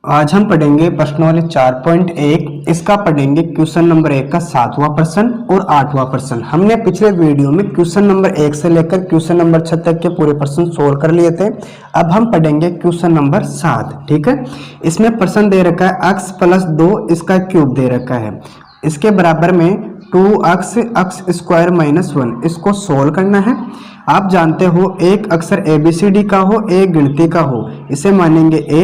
आज हम पढ़ेंगे प्रश्न वाले 4.1। इसका पढ़ेंगे क्वेश्चन नंबर 1 का 7वां प्रश्न और 8वां प्रश्न। हमने पिछले वीडियो में क्वेश्चन नंबर 1 से लेकर क्वेश्चन नंबर 6 तक के पूरे प्रश्न सोल्व कर लिए थे। अब हम पढ़ेंगे क्वेश्चन नंबर 7। ठीक है, इसमें प्रश्न दे रखा है x + 2 इसका क्यूब दे रखा है, इसके बराबर में 2x x स्क्वायर -1, इसको सोल्व करना है। आप जानते हो एक अक्षर ABCD का हो, एक गिनती का हो, इसे मानेंगे A,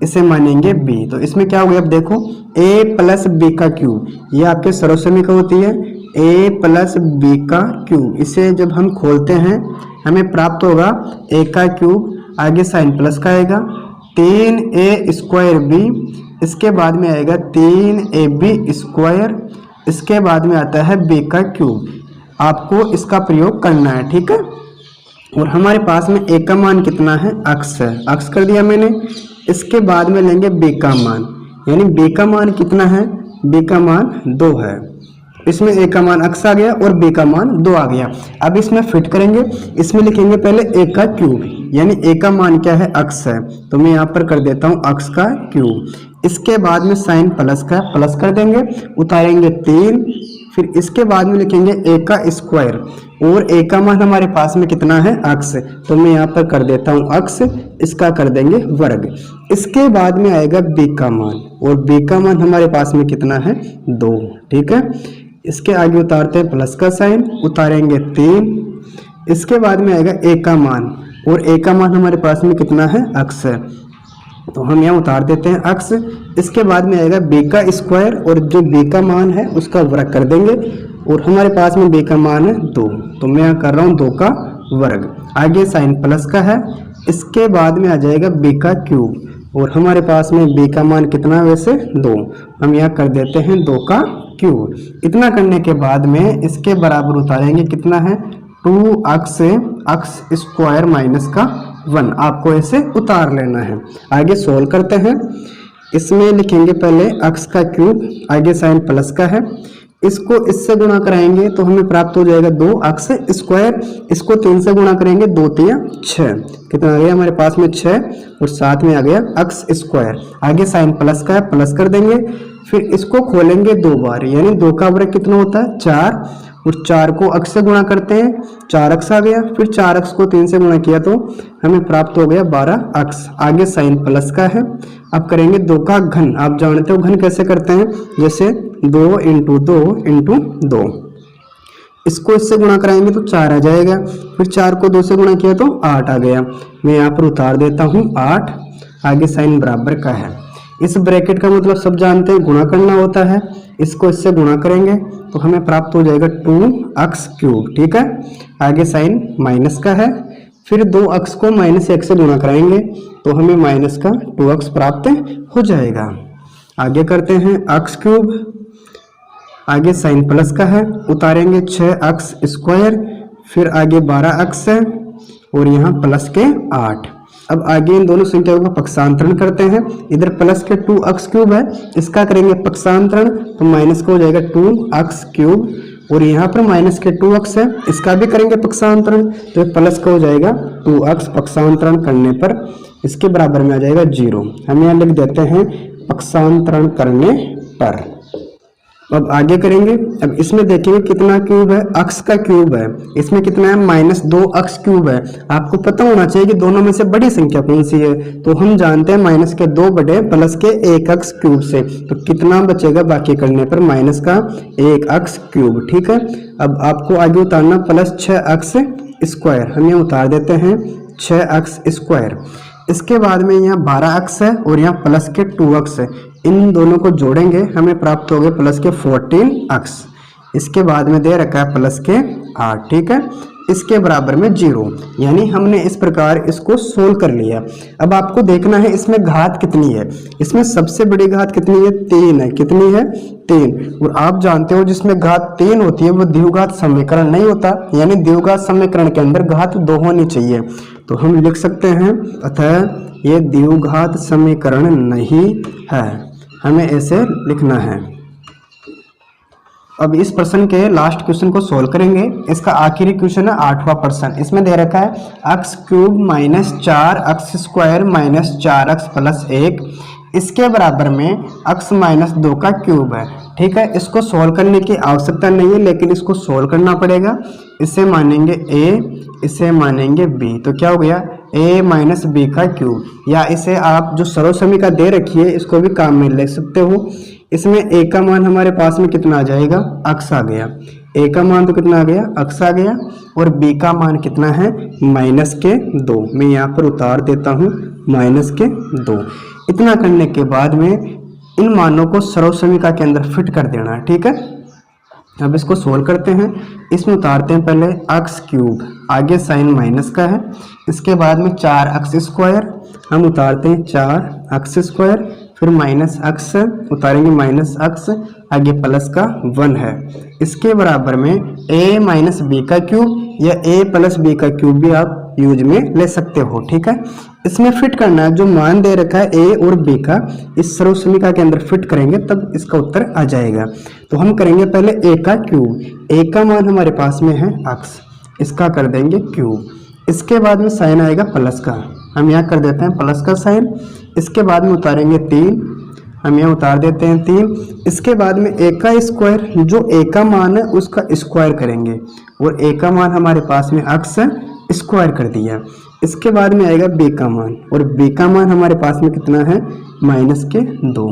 इसे मानेंगे B। तो इसमें क्या हो गया, अब देखो A + B का क्यूब, ये आपके सर्वसमीकरण होती है A + B का क्यूब। इसे जब हम खोलते हैं हमें प्राप्त होगा A का क्यूब, आगे साइन प्लस का आएगा 3A² B, इसके बाद में आएगा 3AB², इसके बाद में आता है B का क्यूब। आपको इसका प्रयोग करना है, ठीक है। और हमारे पास में A का मान कितना है, x है, x कर दिया मैंने। इसके बाद में लेंगे B का मान, यानी B का मान कितना है, B का मान 2 है। इसमें A का मान x आ गया और B का मान 2 आ गया। अब इसमें फिट करेंगे, इसमें लिखेंगे पहले A का क्यूब, यानी A का मान क्या है, x है, तो मैं यहाँ पर कर देता हूँ x का क्यूब। इसके बाद में साइन प्लस का प्लस कर देंगे, उतारेंगे 3, फिर इसके बाद में लिखेंगे A का स्क्वायर, और A का मान हमारे पास में कितना है, x, तो मैं यहाँ पर कर देता हूँ x, इसका कर देंगे वर्ग। इसके बाद में आएगा B का मान, और B का मान हमारे पास में कितना है, 2। ठीक है, इसके आगे उतारते हैं प्लस का साइन, उतारेंगे 3। इसके बाद में आएगा A का मान, और A का मान हमारे पास में कितना है, x है, तो हम यहाँ उतार देते हैं x। इसके बाद में आएगा B का स्क्वायर, और जो B का मान है उसका वर्ग कर देंगे, और हमारे पास में B का मान है 2, तो मैं यहाँ कर रहा हूँ 2 का वर्ग। आगे साइन प्लस का है, इसके बाद में आ जाएगा B का क्यूब, और हमारे पास में B का मान कितना है, वैसे 2, हम यहाँ कर देते हैं 2 का क्यूब। इतना करने के बाद में इसके बराबर उतारेंगे, कितना है, 2x x² -1, आपको ऐसे उतार लेना है। आगे सोल्व करते हैं, इसमें लिखेंगे पहले x का क्यूब, आगे साइन प्लस का है, इसको इससे गुणा कराएंगे तो हमें प्राप्त हो जाएगा 2x², इसको 3 से गुणा करेंगे 2 × 3 = 6, कितना आ गया हमारे पास में 6, और साथ में आ गया x²। आगे साइन प्लस का है, प्लस कर देंगे, फिर इसको खोलेंगे 2 बार, यानी 2 का वर्ग कितना होता है, 4, और 4 को x से गुणा करते हैं, 4x आ गया, फिर 4x को 3 से गुणा किया तो हमें प्राप्त हो गया 12x। आगे साइन प्लस का है, अब करेंगे 2 का घन। आप जानते हो घन कैसे करते हैं, जैसे 2 × 2 × 2, इसको इससे गुणा कराएंगे तो 4 आ जाएगा, फिर 4 को 2 से गुणा किया तो 8 आ गया। मैं यहाँ पर उतार देता हूँ 8, आगे साइन बराबर का है। इस ब्रैकेट का मतलब सब जानते हैं, गुणा करना होता है, इसको इससे गुणा करेंगे तो हमें प्राप्त हो जाएगा 2x³। ठीक है, आगे साइन माइनस का है, फिर 2x को -1 से गुणा कराएंगे तो हमें माइनस का 2x प्राप्त हो जाएगा। आगे करते हैं x³, आगे साइन प्लस का है, उतारेंगे 6x², फिर आगे 12x है, और यहाँ प्लस के 8। अब आगे इन दोनों संख्याओं का पक्षांतरण करते हैं, इधर प्लस के 2x³ है, इसका करेंगे पक्षांतरण तो माइनस का हो जाएगा 2x³, और यहाँ पर माइनस के 2x है, इसका भी करेंगे पक्षांतरण तो प्लस का हो जाएगा 2x। पक्षांतरण करने पर इसके बराबर में आ जाएगा 0। हम यहाँ लिख देते हैं पक्षांतरण करने पर। अब आगे करेंगे, अब इसमें देखेंगे कितना क्यूब है, x का क्यूब है, इसमें कितना है, -2x³ है। आपको पता होना चाहिए कि दोनों में से बड़ी संख्या कौन सी है, तो हम जानते हैं -2 बड़े प्लस के 1x³ से, तो कितना बचेगा बाकी करने पर, -1x³। ठीक है, अब आपको आगे उतारना प्लस 6x², हम यहाँ उतार देते हैं 6x²। इसके बाद में यहाँ 12x है, और यहाँ प्लस के 2x है, इन दोनों को जोड़ेंगे हमें प्राप्त हो गए प्लस के 14x। इसके बाद में दे रखा है प्लस के 8। ठीक है, इसके बराबर में 0, यानी हमने इस प्रकार इसको सोल्व कर लिया। अब आपको देखना है इसमें घात कितनी है, इसमें सबसे बड़ी घात कितनी है, 3 है, कितनी है, 3। और आप जानते हो जिसमें घात 3 होती है वो द्विघात समीकरण नहीं होता, यानी द्विघात समीकरण के अंदर घात 2 होनी चाहिए। तो हम लिख सकते हैं अतः ये द्विघात समीकरण नहीं है, हमें ऐसे लिखना है। अब इस प्रश्न के लास्ट क्वेश्चन को सोल्व करेंगे। इसका आखिरी क्वेश्चन है 8वां प्रश्न। इसमें दे रखा है x³ -4x² -4x + 1 इसके बराबर में x माइनस 2 का क्यूब है। ठीक है, इसको सोल्व करने की आवश्यकता नहीं है, लेकिन इसको सोल्व करना पड़ेगा। इसे मानेंगे a, इसे मानेंगे b, तो क्या हो गया a माइनस बी का क्यूब। या इसे आप जो सर्वसमीका दे रखी है इसको भी काम में ले सकते हो। इसमें a का मान हमारे पास में कितना आ जाएगा, x आ गया। a का मान तो कितना आ गया, x आ गया, और b का मान कितना है, माइनस के 2। मैं यहाँ पर उतार देता हूँ माइनस के 2। इतना करने के बाद में इन मानों को सर्वसमीका के अंदर फिट कर देना है। ठीक है, अब इसको सोल्व करते हैं। इसमें उतारते हैं पहले x क्यूब, आगे साइन माइनस का है, इसके बाद में 4x स्क्वायर, हम उतारते हैं 4x स्क्वायर, फिर माइनस x उतारेंगे माइनस x, आगे प्लस का 1 है। इसके बराबर में a माइनस बी का क्यूब या a प्लस बी का क्यूब भी आप यूज में ले सकते हो। ठीक है, इसमें फिट करना है जो मान दे रखा है a और b का, इस सर्वसमीका के अंदर फिट करेंगे तब इसका उत्तर आ जाएगा। तो हम करेंगे पहले a का क्यूब, a का मान हमारे पास में है x, इसका कर देंगे क्यूब। इसके बाद में साइन आएगा प्लस का, हम यहाँ कर देते हैं प्लस का साइन। इसके बाद में उतारेंगे 3, हम यहाँ उतार देते हैं 3। इसके बाद में a का स्क्वायर, जो a का मान है उसका स्क्वायर करेंगे, और a का मान हमारे पास में x है, स्क्वायर कर दिया। इसके बाद में आएगा b का मान, और b का मान हमारे पास में कितना है, माइनस के 2,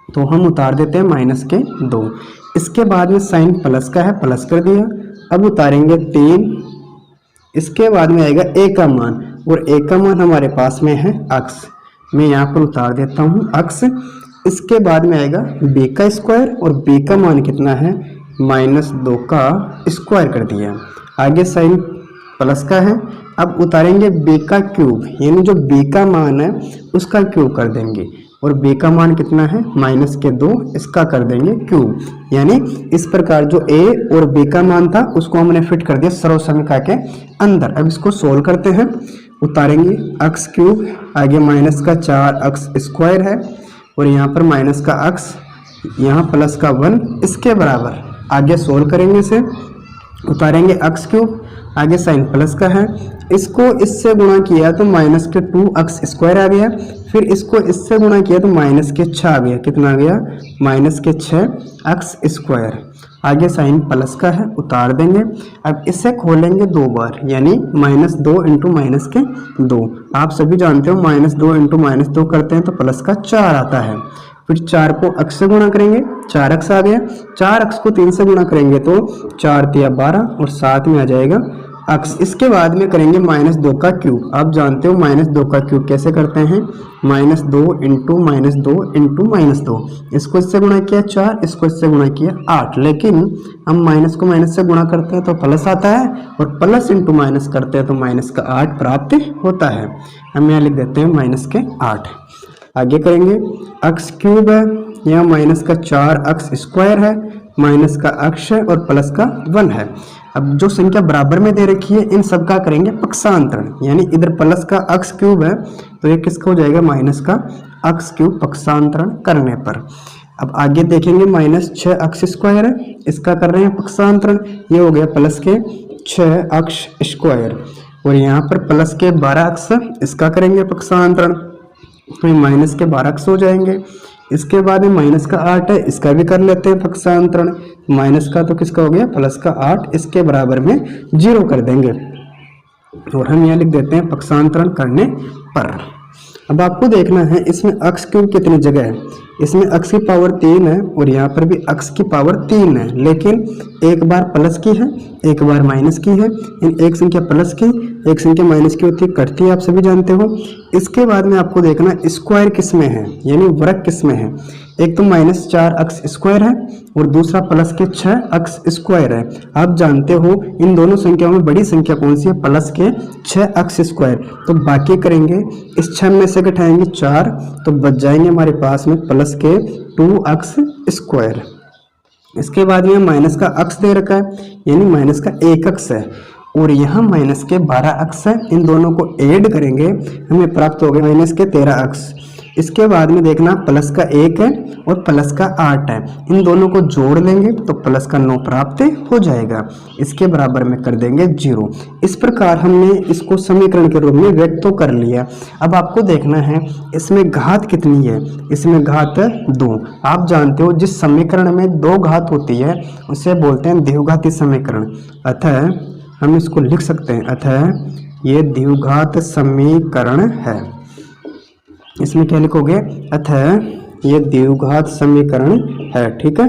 तो हम उतार देते हैं माइनस के 2। इसके बाद में साइन प्लस का है, प्लस कर दिया। अब उतारेंगे 3। इसके बाद में आएगा a का मान, और a का मान हमारे पास में है x, मैं यहाँ पर उतार देता हूँ x। इसके बाद में आएगा b का स्क्वायर, और b का मान कितना है, माइनस 2 का स्क्वायर कर दिया, आगे साइन प्लस का है। अब उतारेंगे b का क्यूब, यानी जो b का मान है उसका क्यूब कर देंगे, और b का मान कितना है, माइनस के 2, इसका कर देंगे क्यूब। यानी इस प्रकार जो a और b का मान था उसको हमने फिट कर दिया सर्वसमीका के अंदर। अब इसको सोल्व करते हैं। उतारेंगे x क्यूब, आगे माइनस का 4x स्क्वायर है, और यहाँ पर माइनस का x, यहाँ प्लस का 1, इसके बराबर। आगे सोल्व करेंगे इसे, उतारेंगे x क्यूब, आगे साइन प्लस का है, इसको इससे गुणा किया तो माइनस के 2x स्क्वायर आ गया, फिर इसको इससे गुणा किया तो माइनस के 6 आ गया, कितना आ गया, माइनस के 6x स्क्वायर, आगे साइन प्लस का है, उतार देंगे। अब इसे खोलेंगे 2 बार, यानी माइनस 2 इंटू माइनस के 2। आप सभी जानते हो माइनस 2 इंटू माइनस 2 करते हैं तो प्लस का 4 आता है। फिर 4 को x से गुणा करेंगे, 4x आ गया। 4x को 3 से गुणा करेंगे तो 4 तिया 12, और साथ में आ जाएगा x। इसके बाद में करेंगे माइनस 2 का क्यूब। आप जानते हो माइनस 2 का क्यूब कैसे करते हैं, minus 2 into minus 2 into minus 2। इसको इससे गुणा किया 4, इसको इससे गुणा किया 8, लेकिन हम माइनस को माइनस से गुणा करते हैं तो प्लस आता है, और प्लस इंटू माइनस करते हैं तो माइनस का 8 प्राप्त होता है। हम यहाँ लिख देते हैं माइनस के 8। आगे करेंगे x क्यूब है, यहाँ माइनस का 4x स्क्वायर है, माइनस का x है, और प्लस का 1 है। अब जो संख्या बराबर में दे रखी है इन सब का करेंगे पक्षांतरण, यानी इधर प्लस का x क्यूब है तो ये किसका हो जाएगा, माइनस का x क्यूब पक्षांतरण करने पर। अब आगे देखेंगे माइनस 6x स्क्वायर है, इसका कर रहे हैं पक्षांतरण, ये हो गया प्लस के 6x स्क्वायर, और यहाँ पर प्लस के 12x, इसका करेंगे पक्षांतरण तो ये माइनस के 12x हो जाएंगे। इसके बाद में माइनस का 8 है, इसका भी कर लेते हैं पक्षांतरण, माइनस का तो किसका हो गया, प्लस का 8, इसके बराबर में 0 कर देंगे, और हम यहाँ लिख देते हैं पक्षांतरण करने पर। अब आपको देखना है इसमें x क्यूब कितनी जगह है, इसमें x की पावर 3 है, और यहाँ पर भी x की पावर 3 है, लेकिन एक बार प्लस की है एक बार माइनस की है। एक संख्या प्लस की एक संख्या माइनस की होती है, कटती है, आप सभी जानते हो। इसके बाद में आपको देखना स्क्वायर किस में है, यानी वर्ग किस में है। एक तो माइनस 4x स्क्वायर है और दूसरा प्लस के 6x स्क्वायर है। आप जानते हो इन दोनों संख्याओं में बड़ी संख्या कौन सी है, प्लस के 6x स्क्वायर। तो बाकी करेंगे, इस 6 में से घटाएंगे 4 तो बच जाएंगे हमारे पास में प्लस के 2x स्क्वायर। इसके बाद में माइनस का x दे रखा है, यानी माइनस का 1x है, और यहाँ माइनस के 12x है। इन दोनों को ऐड करेंगे, हमें प्राप्त हो गया माइनस के 13x। इसके बाद में देखना प्लस का 1 है और प्लस का 8 है, इन दोनों को जोड़ लेंगे तो प्लस का 9 प्राप्त हो जाएगा। इसके बराबर में कर देंगे 0। इस प्रकार हमने इसको समीकरण के रूप में व्यक्त तो कर लिया। अब आपको देखना है इसमें घात कितनी है, इसमें घात 2। आप जानते हो जिस समीकरण में 2 घात होती है उसे बोलते हैं द्विघाती समीकरण। अतः हम इसको लिख सकते हैं, अतः ये द्विघात समीकरण है। इसमें क्या लिखोगे, अतः ये द्विघात समीकरण है। ठीक है।